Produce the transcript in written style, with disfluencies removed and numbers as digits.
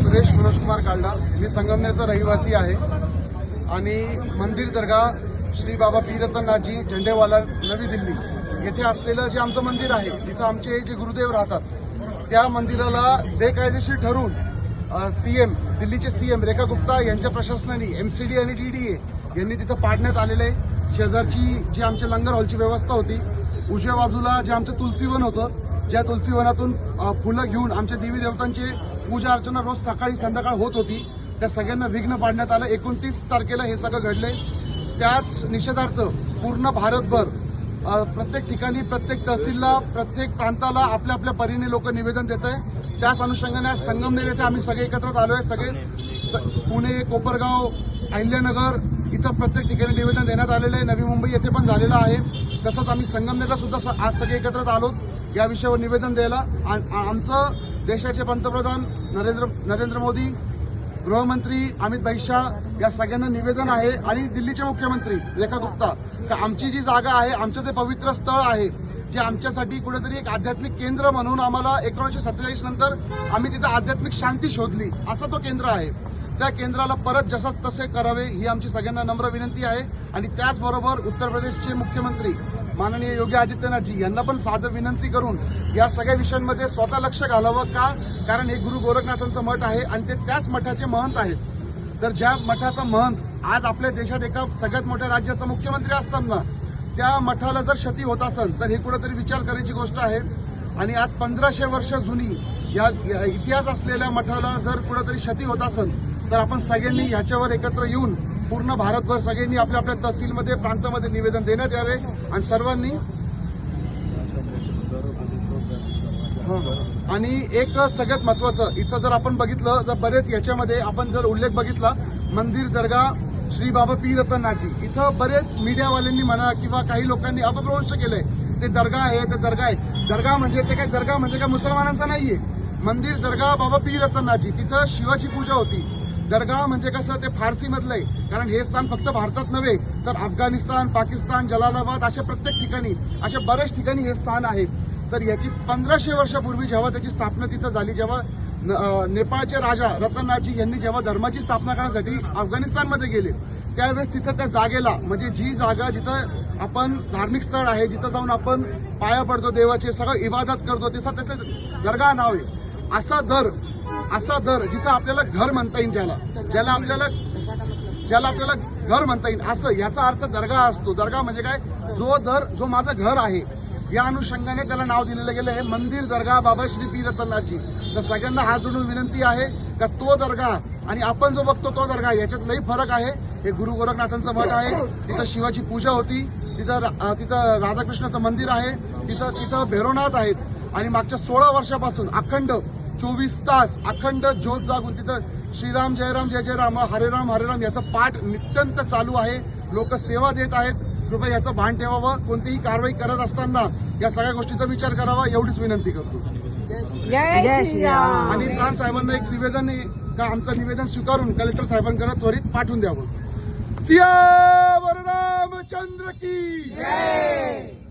सुरेश मनोज कुमार कालडा। मी संगमनेरचा रहिवासी आहे आणि मंदिर दर्गा श्री बाबा पीरतननाथजी झंडेवाला नवी दिल्ली येथे असलेलं जे आमचं मंदिर आहे, तिथं आमचे जे गुरुदेव राहतात, त्या मंदिराला बेकायदेशीर ठरवून दिल्लीचे सीएम रेखा गुप्ता यांच्या प्रशासनाने एमसीडी आणि डीडीए यांनी तिथं पाडण्यात आलेलं आहे। शेजारची जी आमच्या लंगर हॉलची व्यवस्था होती, उजव्या बाजूला जे आमचं तुलसीवन होतं, ज्या तुलसीवनातून फुलं घेऊन आमच्या देवी देवतांचे पूजा अर्चना रोज सकाळी संध्याकाळ होत होती, त्या सगळ्यांना विघ्न पाडण्यात आलं। 29 तारखेला हे सगळं घडले। त्याच निषेधार्थ पूर्ण भारतभर प्रत्येक ठिकाणी, प्रत्येक तहसीलला, प्रत्येक प्रांताला आपल्या आपल्या परीने लोक निवेदन देत आहे। त्याच अनुषंगाने संगमनेर येथे आम्ही सगळे एकत्र आलोय। सगळे पुणे, कोपरगाव, अहिल्यानगर इथं प्रत्येक ठिकाणी निवेदन देण्यात आलेलं आहे। नवी मुंबई येथे पण झालेलं आहे। तसंच आम्ही संगमनेरला सुद्धा आज सगळे एकत्र आलो या विषयावर निवेदन द्यायला। आमचं देशाचे पंतप्रधान नरेंद्र मोदी, गृहमंत्री अमित भाई शाह या सगळ्यांना निवेदन आहे आणि दिल्लीचे मुख्यमंत्री रेखा गुप्ता का आमची जी जागा आहे, आमचं जे पवित्र स्थळ आहे, जे आमच्यासाठी कुठेतरी एक आध्यात्मिक केंद्र म्हणून आम्हाला 1947 नंतर आम्ही तिथं आध्यात्मिक शांती शोधली, असं तो केंद्र आहे। त्या केंद्राला परत जसं तसे करावे ही आमची सगळ्यांना नम्र विनंती आहे। आणि त्याचबरोबर उत्तर प्रदेशचे मुख्यमंत्री माननीय योगी आदित्यनाथजी यांना पण सादर विनंती करून या सगळ्या विषयांमध्ये स्वतः लक्ष घालावं। का? कारण हे गुरु गोरखनाथांचं मठ आहे आणि ते त्याच मठाचे महंत आहेत। तर ज्या मठाचा महंत आज आपल्या देशात एका सगळ्यात मोठ्या राज्याचा मुख्यमंत्री असताना त्या मठाला जर क्षती होत असेल तर हे कुठेतरी विचार करायची गोष्ट आहे। आणि आज 1500 वर्ष जुनी या इतिहास असलेल्या मठाला जर कुठेतरी क्षती होत असेल तर आपण सगळ्यांनी ह्याच्यावर एकत्र येऊन पूर्ण भारतभर सगळ्यांनी आपल्या आपल्या तहसीलमध्ये, प्रांतामध्ये निवेदन देण्यात यावे आणि सर्वांनी आणि एक सगळ्यात महत्वाचं इथं जर आपण बघितलं तर बरेच याच्यामध्ये आपण जर उल्लेख बघितला, मंदिर दर्गा श्री बाबा पीरतननाथजी इथं बरेच मीडियावाल्यांनी म्हणा किंवा काही लोकांनी अपभ्रंश केलंय। ते दर्गा आहे, ते दर्गा आहे। दर्गा म्हणजे ते काय, दर्गा म्हणजे काय मुसलमानांचा नाहीये। मंदिर दर्गा बाबा पीरतननाथजी तिथं शिवाची पूजा होती। दर्गा म्हणजे कसं, ते फारसी मधलं आहे। कारण हे स्थान फक्त भारतात नव्हे तर अफगाणिस्तान, पाकिस्तान, जलालाबाद अशा प्रत्येक ठिकाणी, अशा बऱ्याच ठिकाणी हे स्थान आहे। तर याची 1500 वर्षापूर्वी जेव्हा त्याची स्थापना तिथं झाली, जेव्हा नेपाळचे राजा रतननाथजी यांनी जेव्हा धर्माची स्थापना करण्यासाठी अफगाणिस्तानमध्ये गेले, त्यावेळेस तिथं त्या जागेला, म्हणजे जी जागा जिथं आपण धार्मिक स्थळ आहे, जिथं जाऊन आपण पाया पडतो देवाचे, सगळं इबादत करतो, त्याचं दर्गा नाव आहे। असा दर जिथं आपल्याला घर म्हणता येईल, ज्याला आपल्याला घर म्हणता येईल, असं याचा अर्थ दर्गा असतो। दर्गा म्हणजे काय, जो माझं घर आहे या अनुषंगाने त्याला नाव दिलेलं गेलं आहे, मंदिर दर्गा बाबा श्री पीरतननाथजी। तर सगळ्यांना हात जोडून विनंती आहे का तो दर्गा आणि आपण जो बघतो तो दर्गा याच्यात लई फरक आहे। हे गुरु गोरखनाथांचं मठ आहे, तिथं शिवाची पूजा होती, तिथं राधाकृष्णाचं मंदिर आहे, तिथं भैरवनाथ आहेत आणि मागच्या 16 वर्षापासून अखंड 24 तास अखंड ज्योत जागून तिथं श्रीराम जय राम जय जय राम, हरे राम याचा पाठ नित्यंत चालू आहे। लोक सेवा देत आहेत। कृपया याचं भान ठेवावं। कोणतीही कारवाई करत असताना या सगळ्या गोष्टीचा विचार करावा, एवढीच विनंती करतो। जय श्रीराम। आणि प्राण साहेबांना एक निवेदन आहे का आमचं निवेदन स्वीकारून कलेक्टर साहेबांकडे त्वरित पाठवून द्यावं। सियावर रामचंद्र की जय।